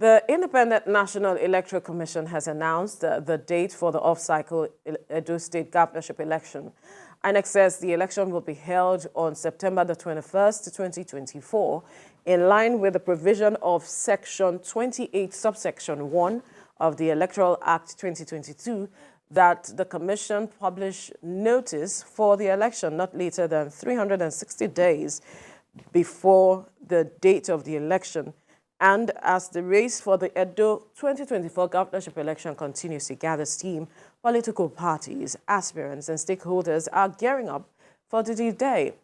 The Independent National Electoral Commission has announced the date for the off-cycle Edo State governorship election. INEC says the election will be held on September the 21st, 2024, in line with the provision of Section 28, subsection 1 of the Electoral Act 2022, that the Commission publish notice for the election not later than 360 days before the date of the election. And as the race for the Edo 2024 governorship election continues to gather steam, political parties, aspirants, and stakeholders are gearing up for the day.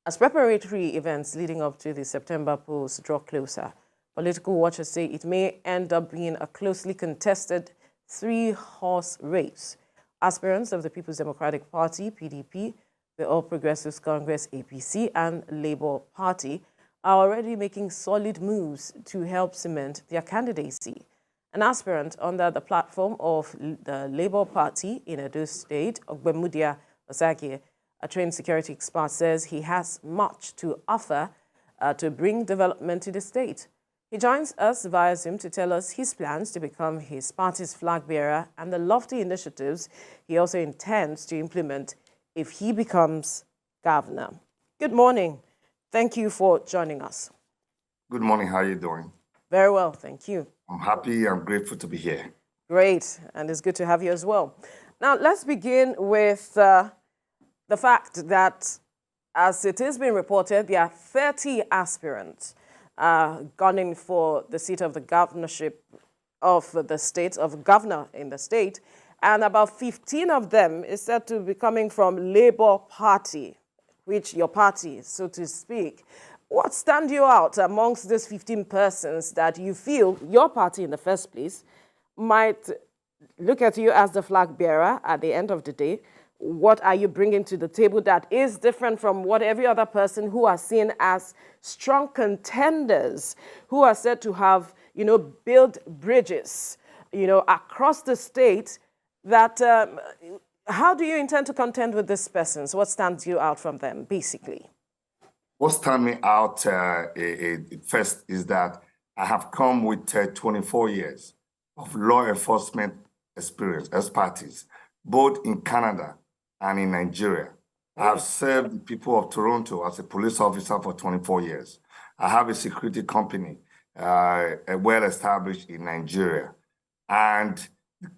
As preparatory events leading up to the September polls draw closer, political watchers say it may end up being a closely contested three-horse race. Aspirants of the People's Democratic Party, PDP, the All Progressives Congress, APC, and Labour Party are already making solid moves to help cement their candidacy. An aspirant under the platform of the Labour Party in Edo State, Ogbemudia, Osagie, a trained security expert, says he has much to offer to bring development to the state. He joins us via Zoom to tell us his plans to become his party's flag bearer and the lofty initiatives he also intends to implement if he becomes governor. Good morning. Thank you for joining us. Good morning. How are you doing? Very well, thank you. I'm happy. I'm grateful to be here. Great, and it's good to have you as well. Now, let's begin with the fact that, as it has been reported, there are 30 aspirants gunning for the seat of the governorship of the state, of governor in the state, and about 15 of them is said to be coming from Labour Party, which your party, so to speak. What stands you out amongst these 15 persons that you feel your party in the first place might look at you as the flag bearer at the end of the day? What are you bringing to the table that is different from what every other person who are seen as strong contenders, who are said to have, built bridges, across the state, that how do you intend to contend with these persons? What stands you out from them, basically? What stands me out first is that I have come with 24 years of law enforcement experience, expertise, both in Canada and in Nigeria. I have served the people of Toronto as a police officer for 24 years. I have a security company well established in Nigeria. And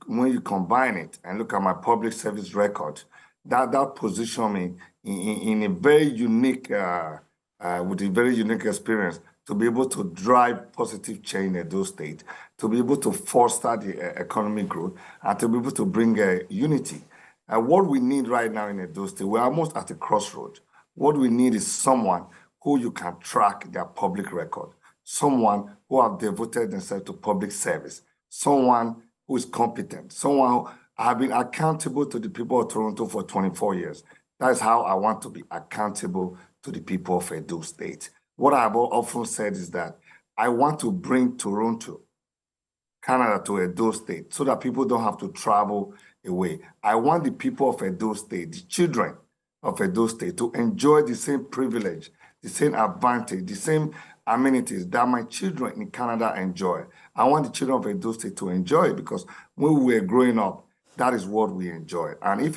when you combine it and look at my public service record, that positions me in a very unique, with a very unique experience to be able to drive positive change in those states, to be able to foster the economic growth, and to be able to bring unity. What we need right now in Edo State, we're almost at a crossroad. What we need is someone who you can track their public record, someone who have devoted themselves to public service, someone who is competent, someone who have been accountable to the people of Toronto for 24 years. That's how I want to be accountable to the people of Edo State. What I've often said is that I want to bring Toronto, Canada, to Edo State so that people don't have to travel away. I want the people of Edo State, the children of Edo State, to enjoy the same privilege, the same advantage, the same amenities that my children in Canada enjoy. I want the children of Edo State to enjoy it because when we were growing up, that is what we enjoy. And if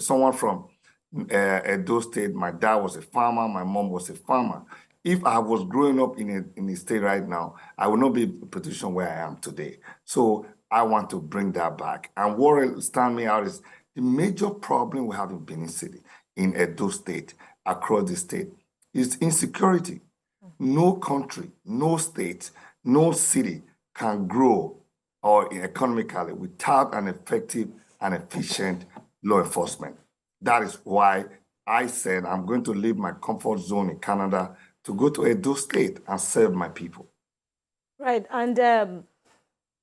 someone from Edo State, my dad was a farmer, my mom was a farmer. If I was growing up in a state right now, I would not be in the position where I am today. So I want to bring that back. And what stands me out is the major problem we have in Benin City, in Edo State, across the state, is insecurity. No country, no state, no city can grow or economically without an effective and efficient law enforcement. That is why I said I'm going to leave my comfort zone in Canada to go to Edo State and serve my people. Right. And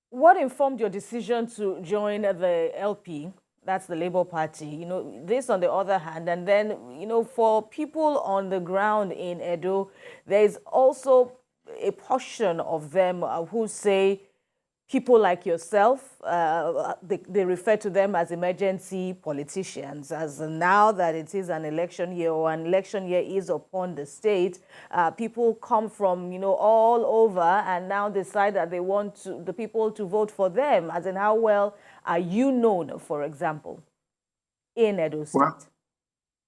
what informed your decision to join the LP? That's the Labour Party. This on the other hand, and then, for people on the ground in Edo, there's also a portion of them who say people like yourself, they refer to them as emergency politicians, as now that it is an election year, or an election year is upon the state, people come from, all over and now decide that they want the people to vote for them. As in, how well are you known, for example, in Edo State?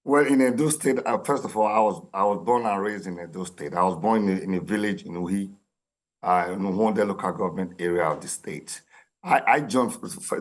Well, in Edo State, first of all, I was born and raised in Edo State. I was born in a village in Uhi, in one the local government area of the state. I joined,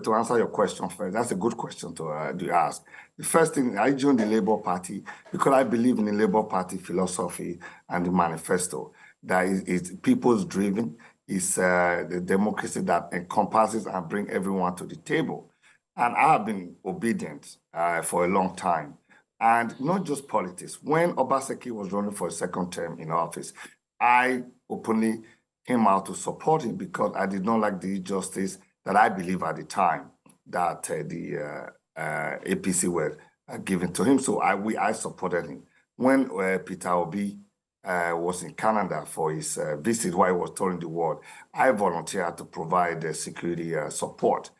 to answer your question first, that's a good question to ask. The first thing, I joined the Labour Party because I believe in the Labour Party philosophy and the manifesto that is people's driven, is the democracy that encompasses and brings everyone to the table. And I have been obedient for a long time. And not just politics. When Osagie was running for a second term in office, I openly came out to support him because I did not like the injustice that I believe at the time that the APC were giving to him. So I supported him. When Peter Obi was in Canada for his visit while he was touring the world, I volunteered to provide security support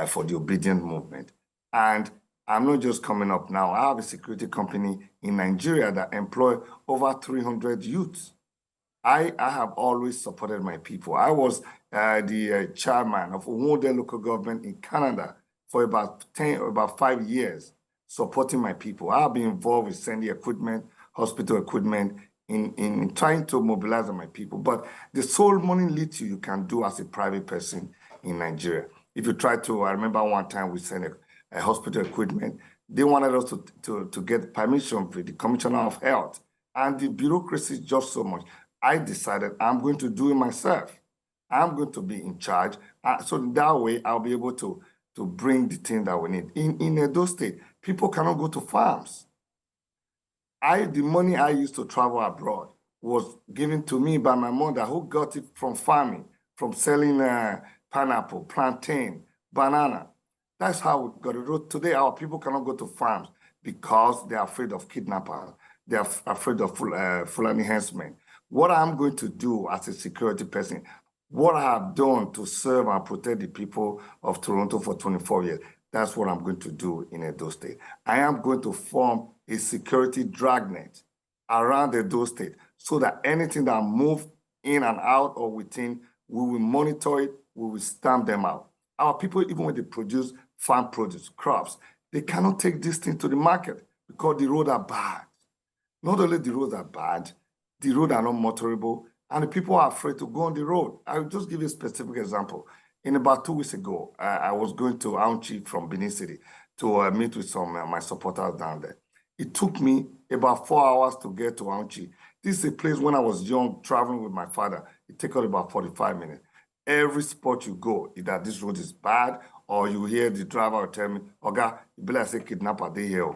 for the obedient movement. And I'm not just coming up now. I have a security company in Nigeria that employ over 300 youths. I have always supported my people. I was the chairman of one local government in Canada for about 5 years, supporting my people. I've been involved with sending equipment, hospital equipment, in trying to mobilize my people. But the sole money little you can do as a private person in Nigeria. If you try to, I remember one time we sent a hospital equipment. They wanted us to get permission with the Commissioner of Health. And the bureaucracy is just so much. I decided I'm going to do it myself. I'm going to be in charge. So that way I'll be able to bring the thing that we need. In Edo State, people cannot go to farms. The money I used to travel abroad was given to me by my mother, who got it from farming, from selling pineapple, plantain, banana. That's how we got it. Today, our people cannot go to farms because they're afraid of kidnappers. They're afraid of Fulani herdsmen. What I'm going to do as a security person, what I have done to serve and protect the people of Toronto for 24 years, that's what I'm going to do in Edo State. I am going to form a security dragnet around Edo State so that anything that moves in and out or within, we will monitor it, we will stamp them out. Our people, even when they produce farm produce, crops, they cannot take this thing to the market because the roads are bad. Not only the roads are bad, the roads are not motorable, and the people are afraid to go on the road. I'll just give you a specific example. In about 2 weeks ago, I was going to Aunchi from Benin City to meet with some my supporters down there. It took me about 4 hours to get to Aunchi. This is a place when I was young, traveling with my father. It took us about 45 minutes. Every spot you go, either this road is bad, or you hear the driver tell me, Oga, you better say kidnapper, they here.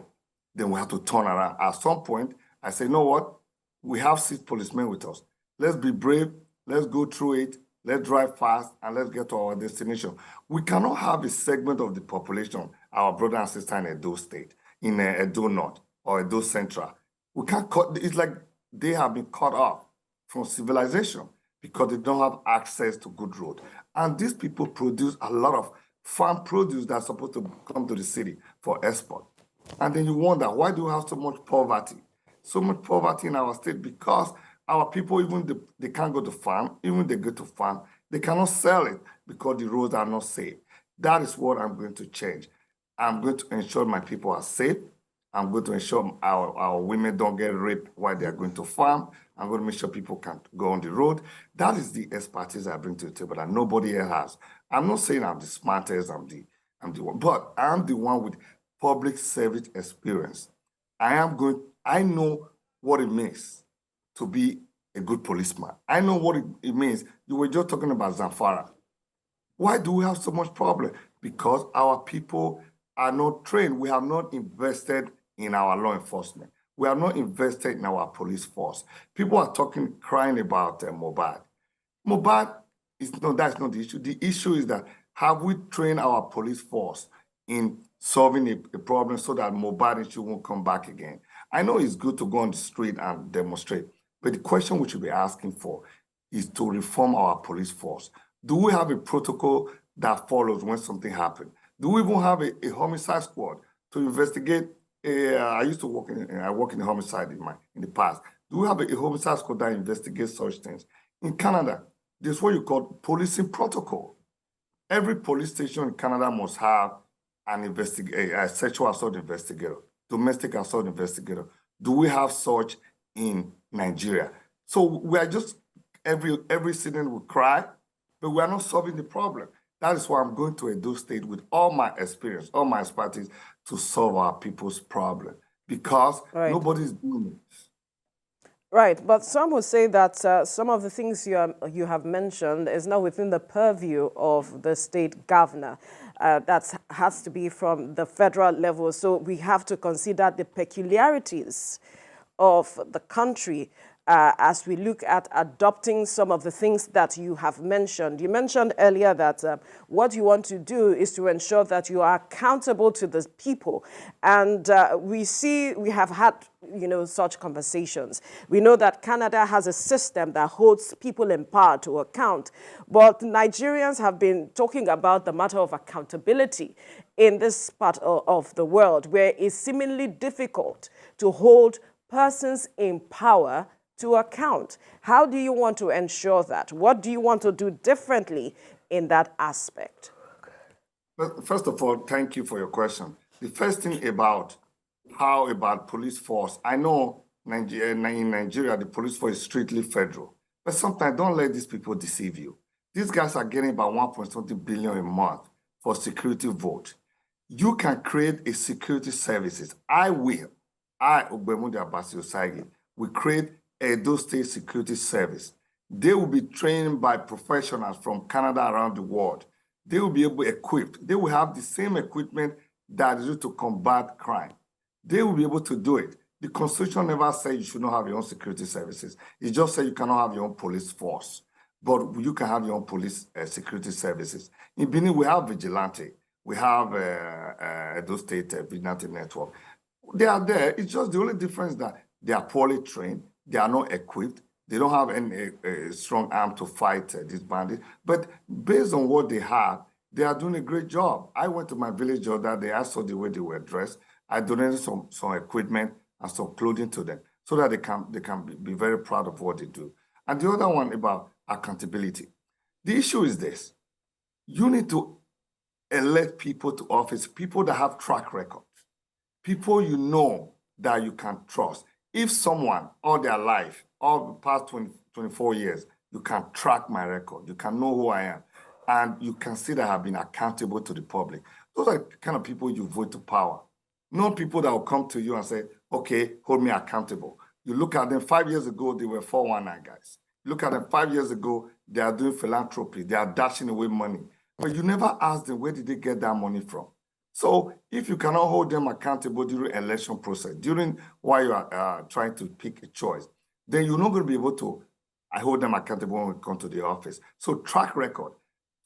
Then we have to turn around. At some point, I say, you know what? We have 6 policemen with us. Let's be brave. Let's go through it. Let's drive fast, and let's get to our destination. We cannot have a segment of the population, our brother and sister in Edo State, in Edo North or Edo Central. We can't cut. It's like they have been cut off from civilization because they don't have access to good road. And these people produce a lot of farm produce that's supposed to come to the city for export. And then you wonder, why do we have so much poverty? So much poverty in our state because our people, even they can't go to farm, even they go to farm, they cannot sell it because the roads are not safe. That is what I'm going to change. I'm going to ensure my people are safe. I'm going to ensure our women don't get raped while they are going to farm. I'm going to make sure people can go on the road. That is the expertise I bring to the table that nobody else has. I'm not saying I'm the smartest, I'm the one, but I'm the one with public service experience. I know what it means to be a good policeman. I know what it means. You were just talking about Zamfara. Why do we have so much problem? Because our people are not trained. We have not invested in our law enforcement. We have not invested in our police force. People are crying about Mobad. Mobad, that's not the issue. The issue is that have we trained our police force in solving a problem so that Mobad issue won't come back again? I know it's good to go on the street and demonstrate, but the question we should be asking for is to reform our police force. Do we have a protocol that follows when something happens? Do we even have a homicide squad to investigate? I used to work in the homicide in the past. Do we have a homicide squad that investigates such things? In Canada, there's what you call policing protocol. Every police station in Canada must have a sexual assault investigator, domestic assault investigator. Do we have such in Nigeria? So we are just, every citizen will cry, but we are not solving the problem. That is why I'm going to Edo State with all my experience, all my expertise to solve our people's problem, because nobody's doing it. Right, but some will say that some of the things you have mentioned is not within the purview of the state governor. That has to be from the federal level. So we have to consider the peculiarities of the country as we look at adopting some of the things that you have mentioned. You mentioned earlier that what you want to do is to ensure that you are accountable to the people. And we have had, such conversations. We know that Canada has a system that holds people in power to account. But Nigerians have been talking about the matter of accountability in this part of the world, where it's seemingly difficult to hold persons in power to account. How do you want to ensure that? What do you want to do differently in that aspect? Well, first of all, thank you for your question. The first thing about police force, I know in Nigeria, the police force is strictly federal, but sometimes don't let these people deceive you. These guys are getting about 1.20 billion a month for security vote. You can create a security services. Ogbemudia Osagie, will create Edo State Security Service. They will be trained by professionals from Canada around the world. They will be equipped. They will have the same equipment that is used to combat crime. They will be able to do it. The Constitution never said you should not have your own security services. It just said you cannot have your own police force, but you can have your own police security services. In Benin, we have vigilante. We have Edo State Vigilante Network. They are there. It's just the only difference that they are poorly trained. They are not equipped. They don't have any strong arm to fight these bandits. But based on what they have, they are doing a great job. I went to my village the other day. I saw the way they were dressed. I donated some equipment and some clothing to them so that they can be very proud of what they do. And the other one about accountability. The issue is this. You need to elect people to office, people that have track records, people you know that you can trust. If someone all their life, all the past 24 years, you can track my record, you can know who I am, and you can see that I've been accountable to the public. Those are the kind of people you vote to power. Not people that will come to you and say, okay, hold me accountable. You look at them 5 years ago, they were 419 guys. Look at them 5 years ago, they are doing philanthropy, they are dashing away money. But you never ask them, where did they get that money from? So if you cannot hold them accountable during election process, during while you are trying to pick a choice, then you're not going to be able to hold them accountable when we come to the office. So track record,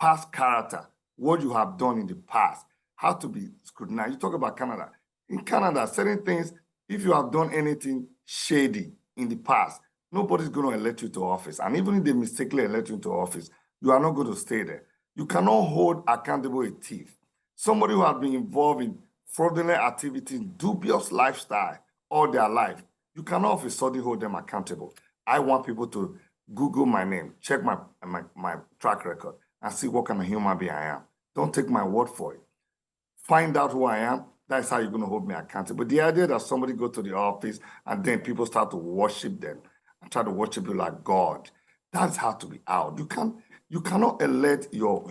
past character, what you have done in the past, how to be scrutinized. You talk about Canada. In Canada, certain things, if you have done anything shady in the past, nobody's going to elect you to office. And even if they mistakenly elect you to office, you are not going to stay there. You cannot hold accountable a thief. Somebody who has been involved in fraudulent activities, dubious lifestyle all their life, you cannot of a sudden hold them accountable. I want people to Google my name, check my track record, and see what kind of human being I am. Don't take my word for it. Find out who I am. That's how you're going to hold me accountable. The idea that somebody go to the office and then people start to worship them and try to worship you like God, that's how to be out. You cannot elect your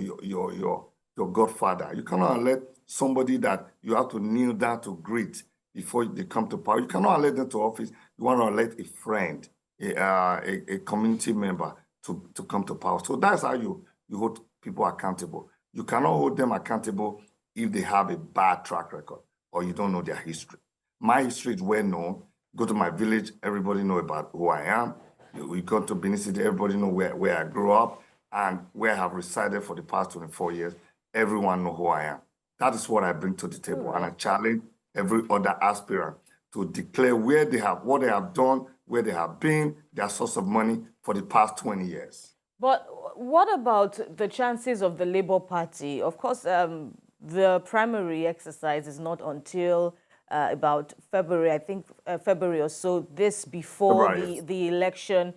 godfather. You cannot elect somebody that you have to kneel down to greet before they come to power. You cannot elect them to office. You want to elect a friend, a community member to come to power. So that's how you hold people accountable. You cannot hold them accountable if they have a bad track record or you don't know their history. My history is well known. Go to my village, everybody know about who I am. We go to Benin City, everybody know where I grew up and where I have resided for the past 24 years. Everyone know who I am. That is what I bring to the table. And I challenge every other aspirant to declare what they have done, where they have been, their source of money for the past 20 years. But what about the chances of the Labour Party? Of course, the primary exercise is not until about February, I think February or so, this before Right. the election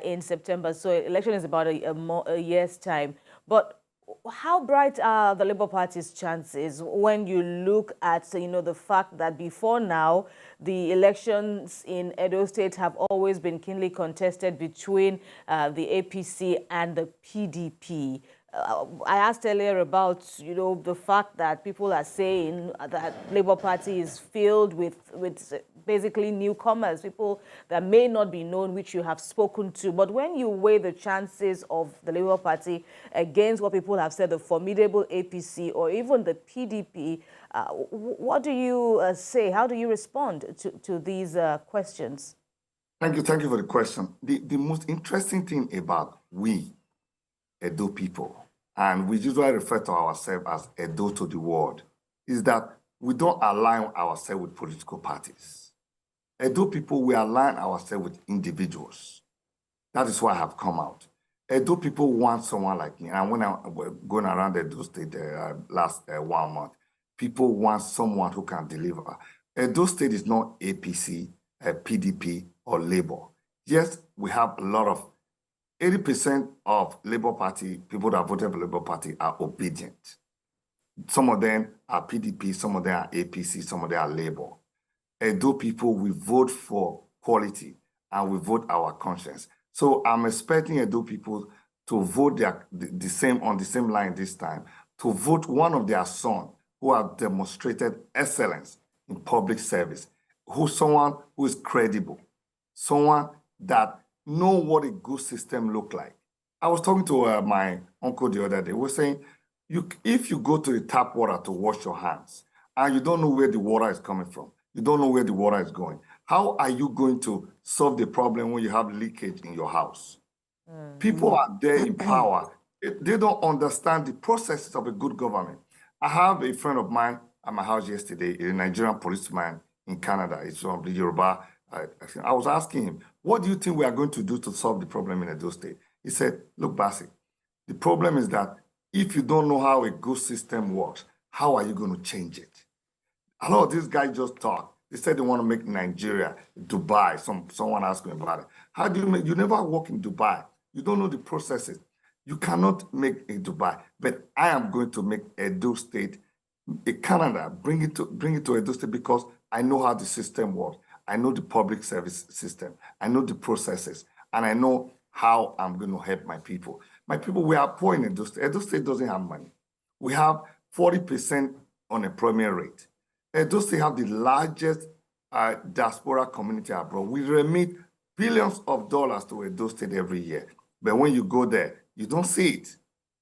in September. So election is about a year's time. But how bright are the Labour Party's chances when you look at, the fact that before now, the elections in Edo State have always been keenly contested between the APC and the PDP? I asked earlier about, the fact that people are saying that Labour Party is filled with basically newcomers, people that may not be known, which you have spoken to. But when you weigh the chances of the Labour Party against what people have said, the formidable APC or even the PDP, what do you say? How do you respond to these questions? Thank you for the question. The most interesting thing about we, Edo people, and we usually refer to ourselves as Edo to the world, is that we don't align ourselves with political parties. Edo people, we align ourselves with individuals. That is why I have come out. Edo people want someone like me. And when I was going around Edo State last 1 month, people want someone who can deliver. Edo State is not APC, PDP, or Labour. Yes, we have a lot of 80% of Labour Party, people that voted for Labour Party are obedient. Some of them are PDP, some of them are APC, some of them are Labour. Edo people, we vote for quality and we vote our conscience. So I'm expecting Edo people to vote the same on the same line this time, to vote one of their sons who have demonstrated excellence in public service, someone who is credible, someone that know what a good system look like. I was talking to my uncle the other day. We were saying, if you go to the tap water to wash your hands and you don't know where the water is coming from, you don't know where the water is going, how are you going to solve the problem when you have leakage in your house? People are there in power. They don't understand the processes of a good government. I have a friend of mine at my house yesterday, a Nigerian policeman in Canada. It's from the Yoruba. I was asking him, what do you think we are going to do to solve the problem in Edo State? He said, look, Basi, the problem is that if you don't know how a good system works, how are you going to change it? A lot of these guys just talk. They said they want to make Nigeria, Dubai. Someone asked me about it. How do you make, you never work in Dubai. You don't know the processes. You cannot make a Dubai. But I am going to make Edo State, a Canada, bring it to Edo State because I know how the system works. I know the public service system. I know the processes. And I know how I'm going to help my people. My people, we are poor in Edo State. Edo State doesn't have money. We have 40% unemployment rate. Edo State have the largest diaspora community abroad. We remit billions of dollars to Edo State every year. But when you go there, you don't see it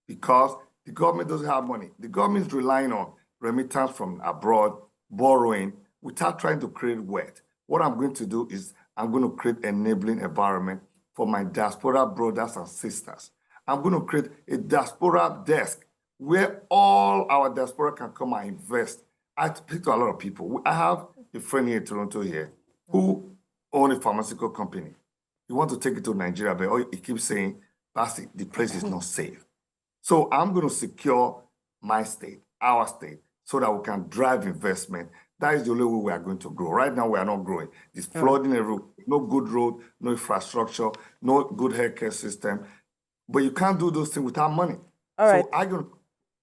because the government doesn't have money. The government is relying on remittance from abroad, borrowing, without trying to create wealth. What I'm going to do is I'm going to create an enabling environment for my diaspora brothers and sisters. I'm going to create a diaspora desk where all our diaspora can come and invest. I speak to a lot of people. I have a friend here in Toronto here who owns a pharmaceutical company. He wants to take it to Nigeria, but he keeps saying, Basi, the place is not safe. So I'm going to secure my state, our state, so that we can drive investment. That is the only way we are going to grow. Right now, we are not growing. It's flooding everywhere. No good road, no infrastructure, no good healthcare system. But you can't do those things without money. All right. So I'm going to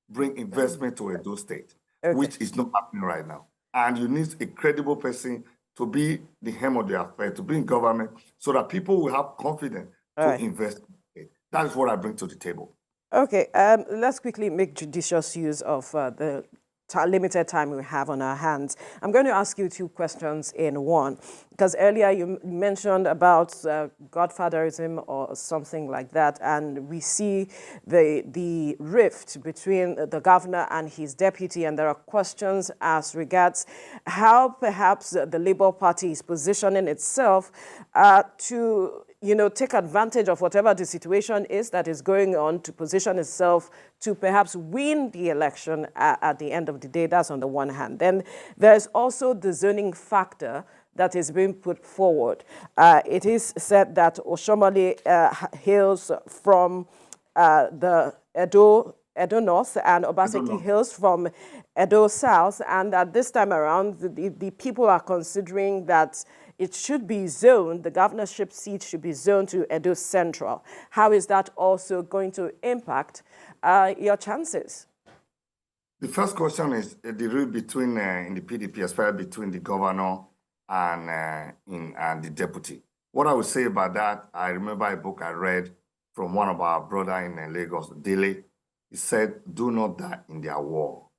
bring investment to Edo State, which is not happening right now. And you need a credible person to be the hem of the affair, to be in government, so that people will have confidence to invest in it. That is what I bring to the table. Okay, let's quickly make judicious use of the limited time we have on our hands. I'm going to ask you two questions in one, because earlier you mentioned about godfatherism or something like that, and we see the rift between the governor and his deputy, and there are questions as regards how perhaps the Labour Party is positioning itself to take advantage of whatever the situation is that is going on to position itself to perhaps win the election at the end of the day. That's on the one hand. Then there's also the zoning factor that is being put forward. It is said that Oshomole hails from the Edo North and Obaseki Hills from Edo South, and that this time around, the people are considering that it should be zoned, the governorship seat should be zoned to Edo Central. How is that also going to impact your chances? The first question is the route between, in the PDP, especially between the governor and the deputy. What I would say about that, I remember a book I read from one of our brothers in Lagos, Dele. He said, do not die in their war.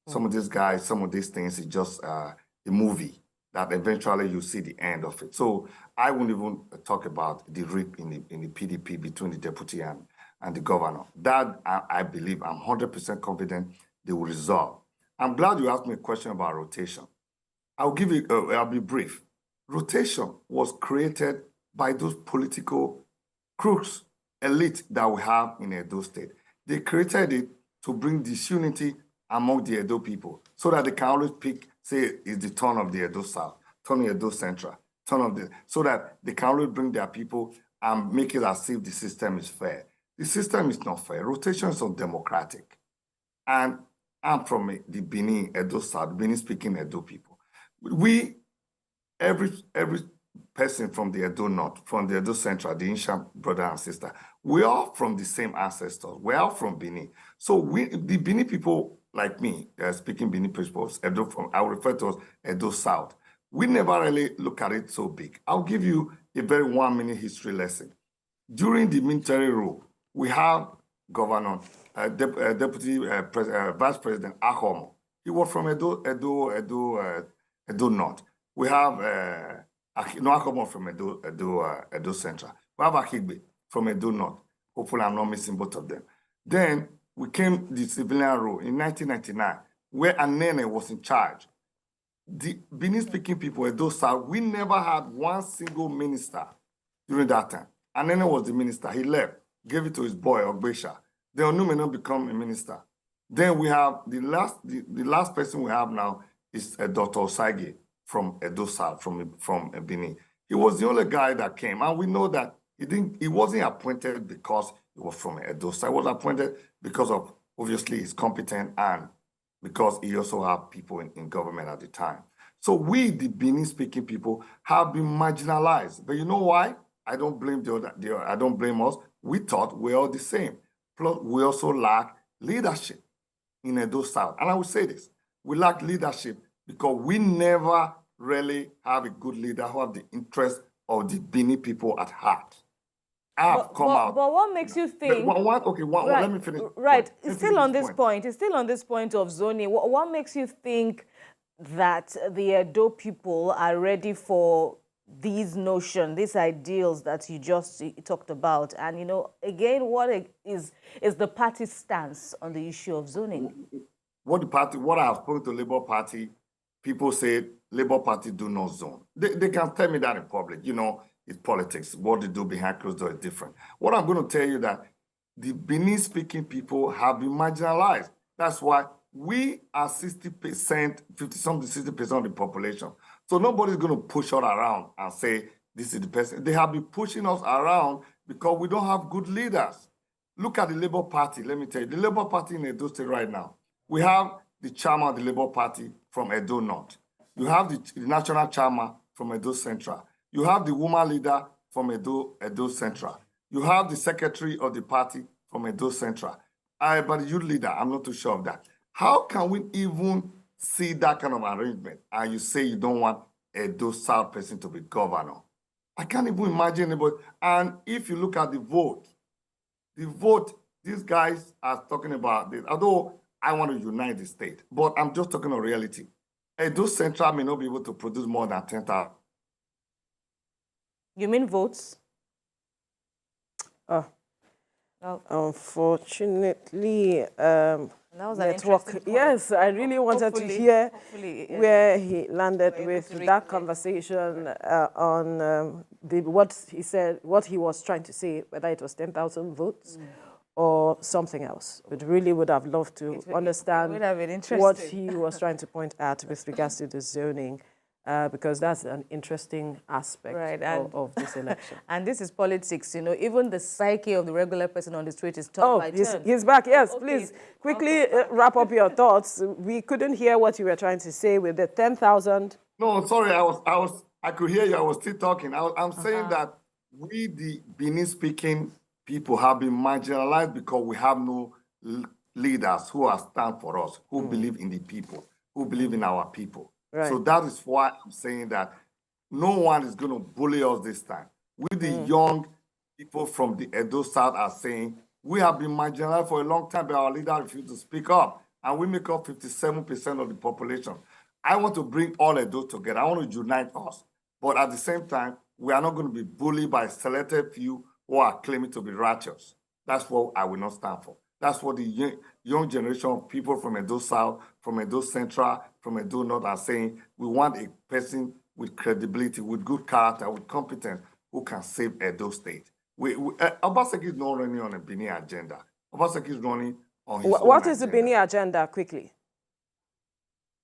Some of these guys, some of these things is just a movie that eventually you see the end of it. So I wouldn't even talk about the rip in the PDP between the deputy and the governor. That, I believe, I'm 100% confident they will resolve. I'm glad you asked me a question about rotation. I'll be brief. Rotation was created by those political crooks, elite that we have in Edo State. They created it to bring disunity among the Edo people so that they can always pick, say, it's the turn of the Edo South, turn of the Edo Central, so that they can always bring their people and make it as if the system is fair. The system is not fair. Rotation is undemocratic. And I'm from the Benin, Edo South, Benin-speaking Edo people. Every person from the Edo North, from the Edo Central, the Insha brother and sister, we're all from the same ancestors. We're all from Benin. So the Benin people, like me, speaking Benin principles, I will refer to as Edo South. We never really look at it so big. I'll give you a very 1-minute history lesson. During the military rule, we have Governor, Deputy Vice President Ahomo. He was from Edo North. We have Ahomo from Edo Central. We have Ahigbe from Edo North. Hopefully, I'm not missing both of them. Then we came the civilian rule in 1999, where INEC was in charge. The Benin-speaking people, Edo South, we never had one single minister during that time. INEC was the minister. He left, gave it to his boy, Ogbemudia. Then Onu may not become a minister. Then we have the last person we have now is Dr. Osagie from Edo South, from Benin. He was the only guy that came, and we know that he wasn't appointed because he was from Edo South. He was appointed because of, obviously, his competence and because he also had people in government at the time. So we, the Benin-speaking people, have been marginalized. But you know why? I don't blame I don't blame us. We thought we're all the same. Plus, we also lack leadership in Edo South. And I will say this, we lack leadership because we never really have a good leader who have the interest of the Benin people at heart. But what makes you think? Let me finish. Right, it's still on this point. It's still on this point of zoning. What makes you think that the Edo people are ready for these notions, these ideals that you just talked about? And again, what is the party's stance on the issue of zoning? What I have spoken to Labour Party, people say Labour Party do not zone. They can tell me that in public. It's politics. What they do behind closed doors is different. What I'm going to tell you that the Benin-speaking people have been marginalized. That's why we are 60%, 50-something, 60% of the population. So nobody's going to push us around and say, this is the person. They have been pushing us around because we don't have good leaders. Look at the Labour Party. Let me tell you, the Labour Party in Edo State right now, we have the chairman of the Labour Party from Edo North. You have the national chairman from Edo Central. You have the woman leader from Edo Central. You have the secretary of the party from Edo Central. But the youth leader, I'm not too sure of that. How can we even see that kind of arrangement? And you say you don't want Edo South person to be governor. I can't even imagine it. And if you look at the vote, these guys are talking about this. Although I want to unite the state, but I'm just talking of reality. Edo Central may not be able to produce more than 10,000. You mean votes? Unfortunately, that was network. Yes, I really wanted to hear where he landed with that conversation on what he said, what he was trying to say, whether it was 10,000 votes or something else. We really would have loved to understand what he was trying to point at with regards to the zoning because that's an interesting aspect of this election. And this is politics, you know, even the psyche of the regular person on the street is turned Oh, by turn. he's back. Yes, Okay. please quickly wrap up your thoughts. We couldn't hear what you were trying to say with the 10,000. No, sorry, I could hear you. I was still talking. I'm saying that we, the Benin-speaking people, have been marginalized because we have no leaders who are stand for us, who believe in the people, who believe in our people. Right. So that is why I'm saying that no one is going to bully us this time. We, the young people from the Edo South, are saying we have been marginalized for a long time, but our leaders refuse to speak up, and we make up 57% of the population. I want to bring all Edo together. I want to unite us. But at the same time, we are not going to be bullied by selected few who are claiming to be righteous. That's what I will not stand for. That's what the young generation of people from Edo South, from Edo Central, from Edo North are saying. We want a person with credibility, with good character, with competence, who can save Edo State. Osagie is not running on a Benin agenda. Osagie is running on his own What is the agenda. Benin agenda, quickly?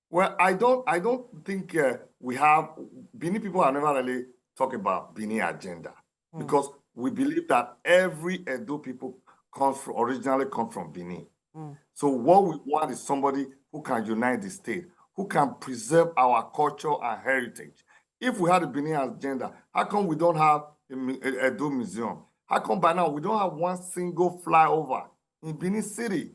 Well, I don't think we have, Benin people have never really talked about Benin agenda because we believe that every Edo people originally come from Benin. So what we want is somebody who can unite the state, who can preserve our culture and heritage. If we had a Benin agenda, how come we don't have a Edo museum? How come by now we don't have one single flyover in Benin City?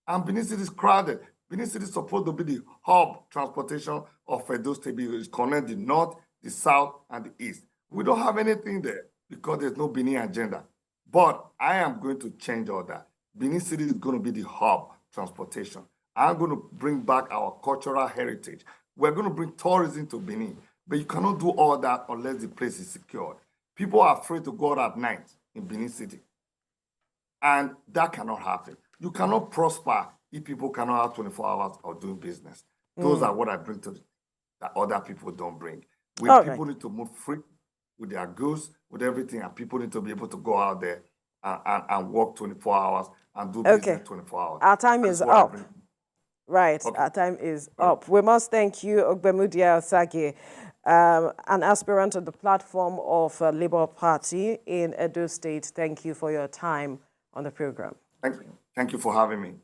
And Benin City is crowded. Benin City is supposed to be the hub transportation of Edo State. It connects the north, the south, and the east. We don't have anything there because there's no Benin agenda. But I am going to change all that. Benin City is going to be the hub transportation. I'm going to bring back our cultural heritage. We're going to bring tourism to Benin. But you cannot do all that unless the place is secured. People are afraid to go out at night in Benin City. And that cannot happen. You cannot prosper if people cannot have 24 hours of doing business. Those are what I bring to that other people don't bring. People need to move free with their goods, with everything, and people need to be able to go out there and work 24 hours and do business 24 hours. Our time is up. Right, our time is up. We must thank you, Ogbemudia Osagie, an aspirant on the platform of Labour Party in Edo State. Thank you for your time on the program. Thank you for having me.